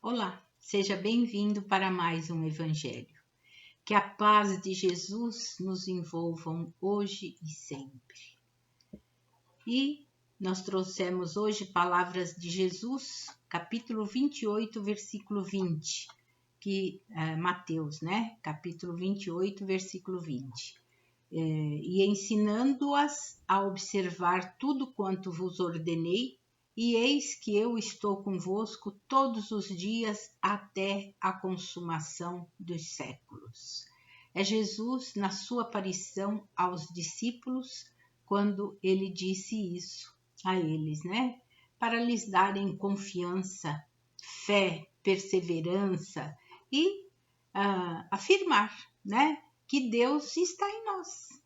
Olá, seja bem-vindo para mais um Evangelho. Que a paz de Jesus nos envolvam hoje e sempre. E nós trouxemos hoje palavras de Jesus, capítulo 28, versículo 20, Mateus, capítulo 28, versículo 20. E ensinando-as a observar tudo quanto vos ordenei, e eis que eu estou convosco todos os dias até a consumação dos séculos. É Jesus na sua aparição aos discípulos, quando ele disse isso a eles, para lhes darem confiança, fé, perseverança e afirmar, que Deus está em nós.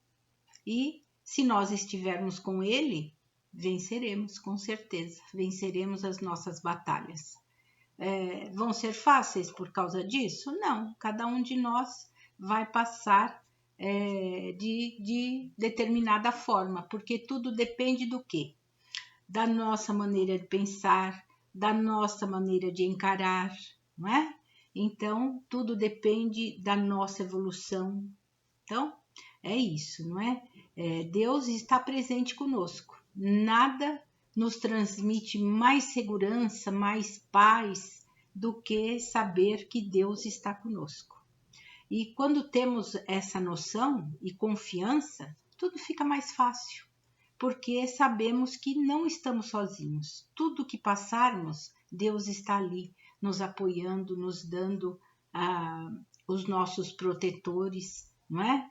E se nós estivermos com Ele, venceremos, com certeza. Venceremos as nossas batalhas. Vão ser fáceis por causa disso? Não. Cada um de nós vai passar de determinada forma, porque tudo depende do quê? Da nossa maneira de pensar, da nossa maneira de encarar, não é? Então, tudo depende da nossa evolução. Então, é isso, não é? Deus está presente conosco. Nada nos transmite mais segurança, mais paz do que saber que Deus está conosco. E quando temos essa noção e confiança, tudo fica mais fácil, porque sabemos que não estamos sozinhos. Tudo que passarmos, Deus está ali, nos apoiando, nos dando os nossos protetores, não é?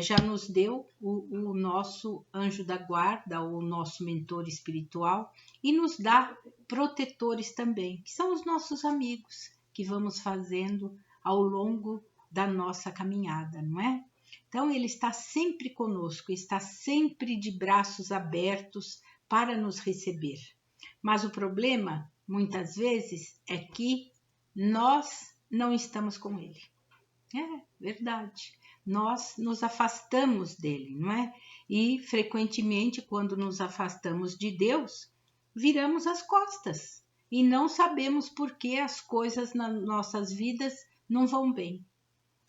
Já nos deu o nosso anjo da guarda, o nosso mentor espiritual, e nos dá protetores também, que são os nossos amigos, que vamos fazendo ao longo da nossa caminhada, não é? Então, ele está sempre conosco, está sempre de braços abertos para nos receber. Mas o problema, muitas vezes, é que nós não estamos com ele. É verdade. Nós nos afastamos dele, não é? E, frequentemente, quando nos afastamos de Deus, viramos as costas e não sabemos por que as coisas nas nossas vidas não vão bem.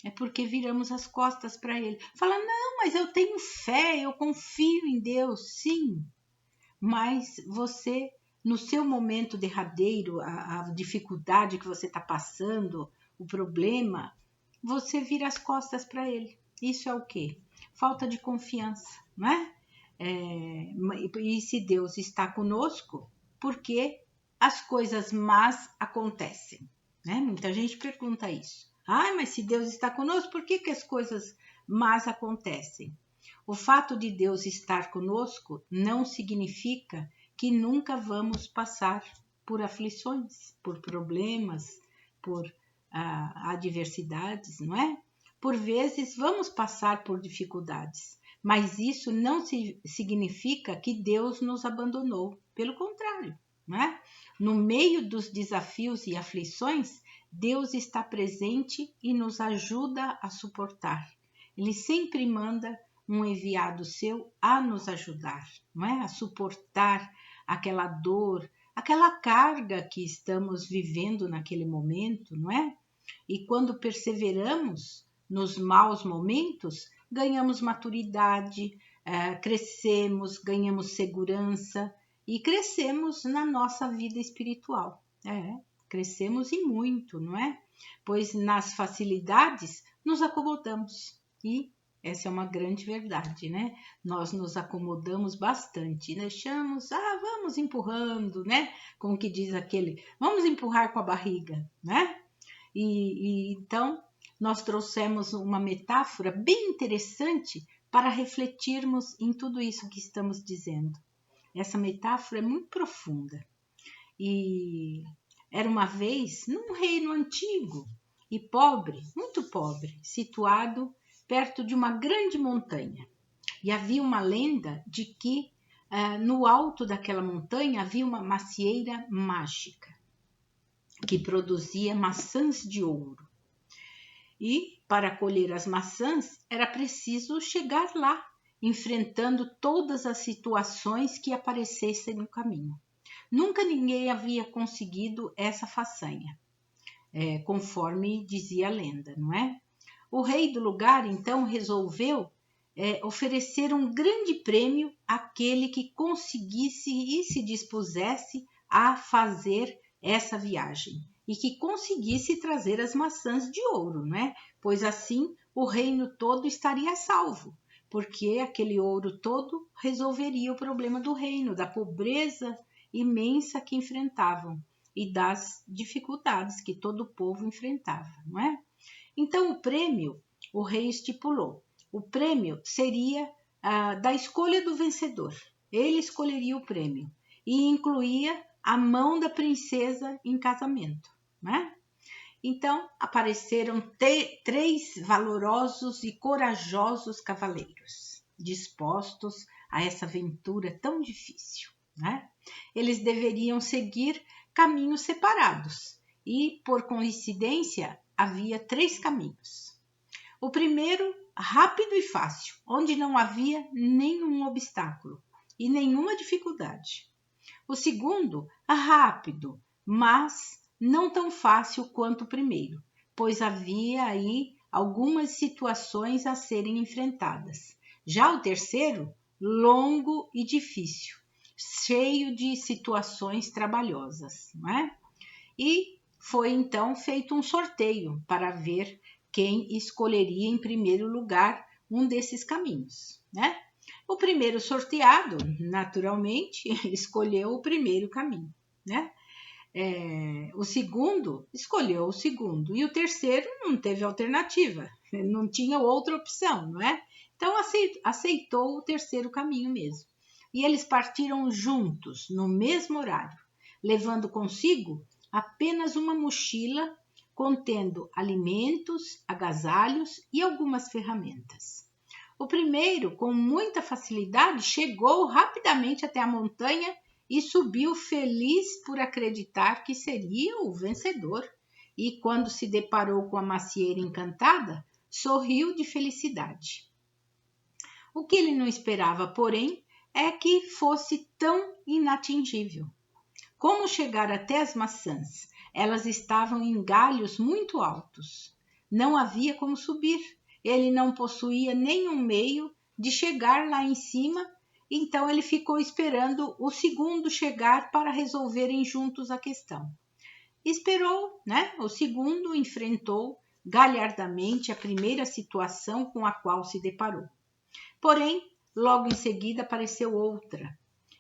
É porque viramos as costas para ele. Fala, não, mas eu tenho fé, eu confio em Deus. Sim, mas você, no seu momento derradeiro, a dificuldade que você está passando, o problema, você vira as costas para ele. Isso é o quê? Falta de confiança, não é? E se Deus está conosco, por que as coisas más acontecem? Muita gente pergunta isso. Mas se Deus está conosco, por que as coisas más acontecem? O fato de Deus estar conosco não significa que nunca vamos passar por aflições, por problemas, por adversidades, não é? Por vezes vamos passar por dificuldades, mas isso não significa que Deus nos abandonou. Pelo contrário, não é? No meio dos desafios e aflições, Deus está presente e nos ajuda a suportar. Ele sempre manda um enviado seu a nos ajudar, não é? A suportar aquela dor, aquela carga que estamos vivendo naquele momento, não é? E quando perseveramos nos maus momentos, ganhamos maturidade, crescemos, ganhamos segurança e crescemos na nossa vida espiritual. Crescemos e muito, não é? Pois nas facilidades nos acomodamos e essa é uma grande verdade, né? Nós nos acomodamos bastante, deixamos, vamos empurrando, Como que diz aquele, vamos empurrar com a barriga, E então nós trouxemos uma metáfora bem interessante para refletirmos em tudo isso que estamos dizendo. Essa metáfora é muito profunda. E era uma vez num reino antigo e pobre, muito pobre, situado perto de uma grande montanha. E havia uma lenda de que no alto daquela montanha havia uma macieira mágica que produzia maçãs de ouro. E para colher as maçãs era preciso chegar lá, enfrentando todas as situações que aparecessem no caminho. Nunca ninguém havia conseguido essa façanha. conforme dizia a lenda, não é? O rei do lugar, então, resolveu oferecer um grande prêmio àquele que conseguisse e se dispusesse a fazer essa viagem e que conseguisse trazer as maçãs de ouro, né? Pois assim o reino todo estaria salvo, porque aquele ouro todo resolveria o problema do reino, da pobreza imensa que enfrentavam e das dificuldades que todo o povo enfrentava, não é? Então o rei estipulou, o prêmio seria da escolha do vencedor. Ele escolheria o prêmio e incluía a mão da princesa em casamento, né? Então apareceram 3 valorosos e corajosos cavaleiros, dispostos a essa aventura tão difícil, né? Eles deveriam seguir caminhos separados e, por coincidência, havia 3 caminhos. O primeiro, rápido e fácil, onde não havia nenhum obstáculo e nenhuma dificuldade. O segundo, rápido, mas não tão fácil quanto o primeiro, pois havia aí algumas situações a serem enfrentadas. Já o terceiro, longo e difícil, cheio de situações trabalhosas, não é? E foi então feito um sorteio para ver quem escolheria em primeiro lugar um desses caminhos, né? O primeiro sorteado, naturalmente, escolheu o primeiro caminho, né? O segundo escolheu o segundo e o terceiro não teve alternativa, não tinha outra opção, não é? Então aceitou o terceiro caminho mesmo. E eles partiram juntos, no mesmo horário, levando consigo apenas uma mochila contendo alimentos, agasalhos e algumas ferramentas. O primeiro, com muita facilidade, chegou rapidamente até a montanha e subiu feliz por acreditar que seria o vencedor. E quando se deparou com a macieira encantada, sorriu de felicidade. O que ele não esperava, porém, é que fosse tão inatingível. Como chegar até as maçãs? Elas estavam em galhos muito altos. Não havia como subir. Ele não possuía nenhum meio de chegar lá em cima, então ele ficou esperando o segundo chegar para resolverem juntos a questão. Esperou, né? O segundo enfrentou galhardamente a primeira situação com a qual se deparou. Porém, logo em seguida apareceu outra,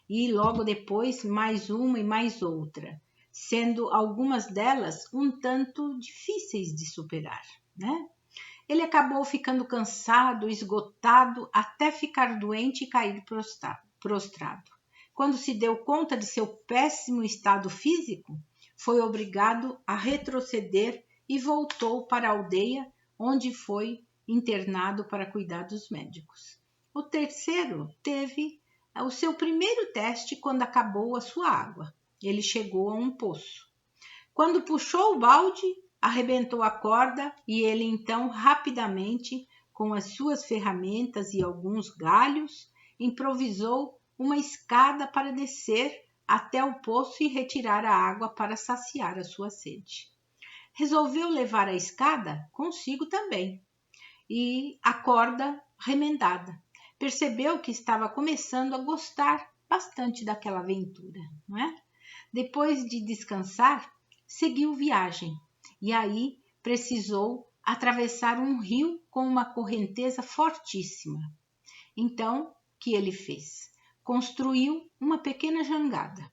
e logo depois mais uma e mais outra, sendo algumas delas um tanto difíceis de superar, né? Ele acabou ficando cansado, esgotado, até ficar doente e cair prostrado. Quando se deu conta de seu péssimo estado físico, foi obrigado a retroceder e voltou para a aldeia, onde foi internado para cuidar dos médicos. O terceiro teve o seu primeiro teste quando acabou a sua água. Ele chegou a um poço. Quando puxou o balde, arrebentou a corda e ele então rapidamente, com as suas ferramentas e alguns galhos, improvisou uma escada para descer até o poço e retirar a água para saciar a sua sede. Resolveu levar a escada consigo também e a corda remendada. Percebeu que estava começando a gostar bastante daquela aventura, não é? Depois de descansar, seguiu viagem e aí precisou atravessar um rio com uma correnteza fortíssima. Então, o que ele fez? Construiu uma pequena jangada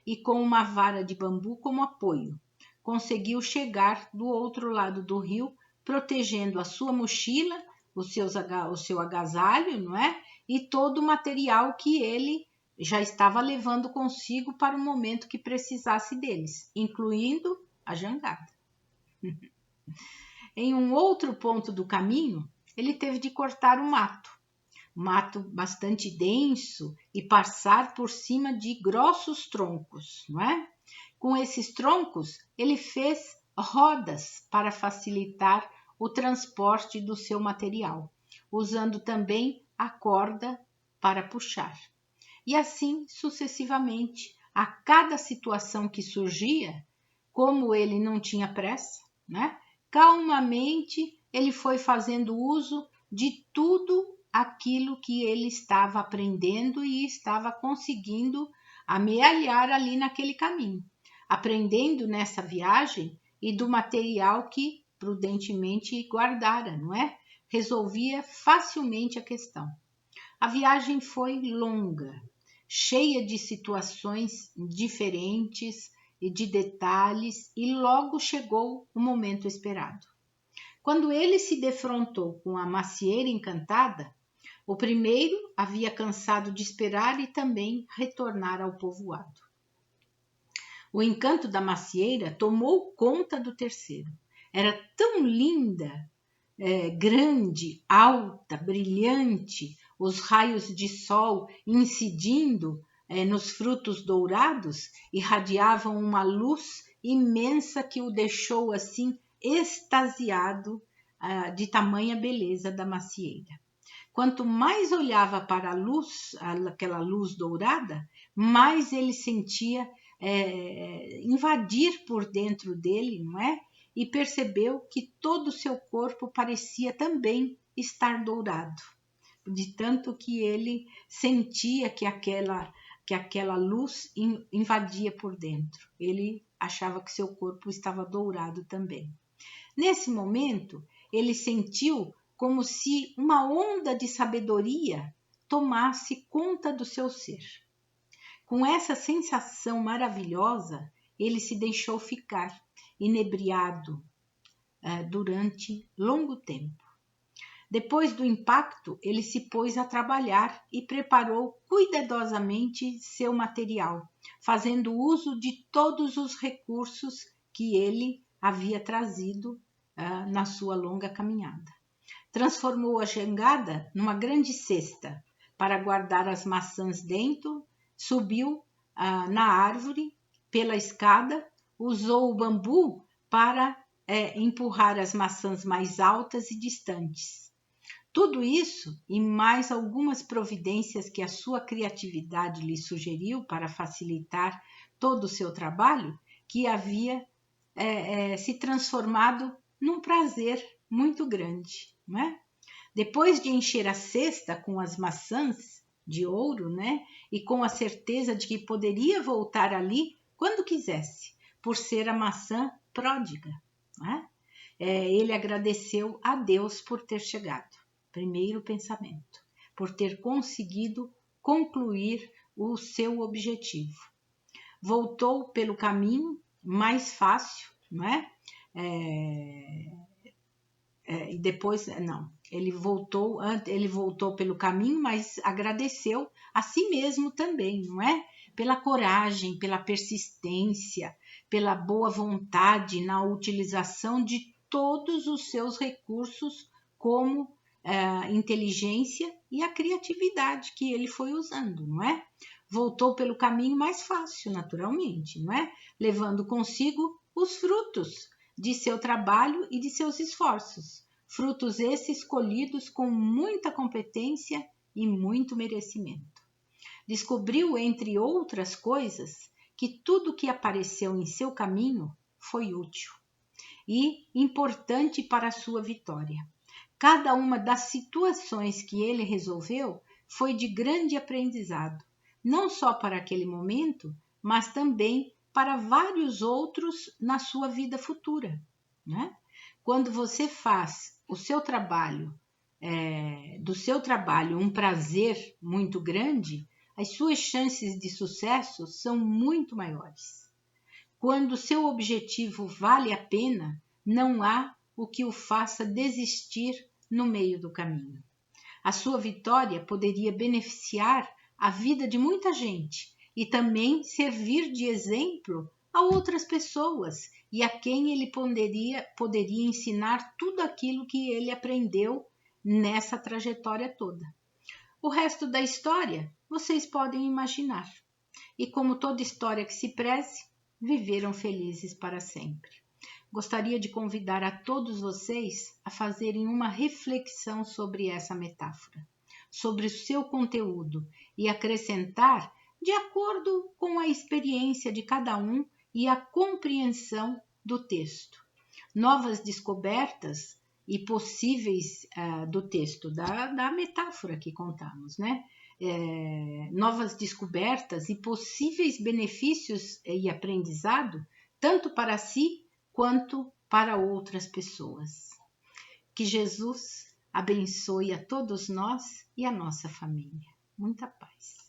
e, com uma vara de bambu como apoio, conseguiu chegar do outro lado do rio, protegendo a sua mochila, o seu agasalho, não é? E todo o material que ele já estava levando consigo para o momento que precisasse deles, incluindo a jangada. Em um outro ponto do caminho, ele teve de cortar o mato bastante denso e passar por cima de grossos troncos, não é? Com esses troncos, ele fez rodas para facilitar o transporte do seu material, usando também a corda para puxar. E assim sucessivamente, a cada situação que surgia, como ele não tinha pressa, né? Calmamente ele foi fazendo uso de tudo aquilo que ele estava aprendendo e estava conseguindo amealhar ali naquele caminho, aprendendo nessa viagem e do material que prudentemente guardara, não é? Resolvia facilmente a questão. A viagem foi longa, cheia de situações diferentes e de detalhes, e logo chegou o momento esperado. Quando ele se defrontou com a macieira encantada, o primeiro havia cansado de esperar e também retornar ao povoado. O encanto da macieira tomou conta do terceiro. Era tão linda, grande, alta, brilhante, os raios de sol incidindo nos frutos dourados irradiavam uma luz imensa que o deixou assim extasiado de tamanha beleza da macieira. Quanto mais olhava para a luz, aquela luz dourada, mais ele sentia invadir por dentro dele, não é? E percebeu que todo o seu corpo parecia também estar dourado, de tanto que ele sentia que aquela luz invadia por dentro. Ele achava que seu corpo estava dourado também. Nesse momento, ele sentiu como se uma onda de sabedoria tomasse conta do seu ser. Com essa sensação maravilhosa, ele se deixou ficar inebriado durante longo tempo. Depois do impacto, ele se pôs a trabalhar e preparou cuidadosamente seu material, fazendo uso de todos os recursos que ele havia trazido na sua longa caminhada. Transformou a jangada numa grande cesta para guardar as maçãs dentro, subiu na árvore pela escada, usou o bambu para empurrar as maçãs mais altas e distantes. Tudo isso e mais algumas providências que a sua criatividade lhe sugeriu para facilitar todo o seu trabalho, que havia se transformado num prazer muito grande, não é? Depois de encher a cesta com as maçãs de ouro, né, e com a certeza de que poderia voltar ali quando quisesse, por ser a maçã pródiga, né? Ele agradeceu a Deus por ter chegado. Primeiro pensamento, por ter conseguido concluir o seu objetivo. Voltou pelo caminho mais fácil, não é? E depois, não, ele voltou pelo caminho, mas agradeceu a si mesmo também, não é? Pela coragem, pela persistência, pela boa vontade na utilização de todos os seus recursos, como a inteligência e a criatividade que ele foi usando, não é? Voltou pelo caminho mais fácil, naturalmente, não é? Levando consigo os frutos de seu trabalho e de seus esforços. Frutos esses colhidos com muita competência e muito merecimento. Descobriu, entre outras coisas, que tudo que apareceu em seu caminho foi útil e importante para a sua vitória. Cada uma das situações que ele resolveu foi de grande aprendizado, não só para aquele momento, mas também para vários outros na sua vida futura, né? Quando você faz o seu trabalho, do seu trabalho um prazer muito grande, as suas chances de sucesso são muito maiores. Quando o seu objetivo vale a pena, não há o que o faça desistir no meio do caminho. A sua vitória poderia beneficiar a vida de muita gente e também servir de exemplo a outras pessoas e a quem ele poderia ensinar tudo aquilo que ele aprendeu nessa trajetória toda. O resto da história vocês podem imaginar. E como toda história que se preze, viveram felizes para sempre. Gostaria de convidar a todos vocês a fazerem uma reflexão sobre essa metáfora, sobre o seu conteúdo e acrescentar de acordo com a experiência de cada um e a compreensão do texto. Novas descobertas e possíveis do texto, da metáfora que contamos, né? Novas descobertas e possíveis benefícios e aprendizado, tanto para si quanto para outras pessoas. Que Jesus abençoe a todos nós e a nossa família. Muita paz.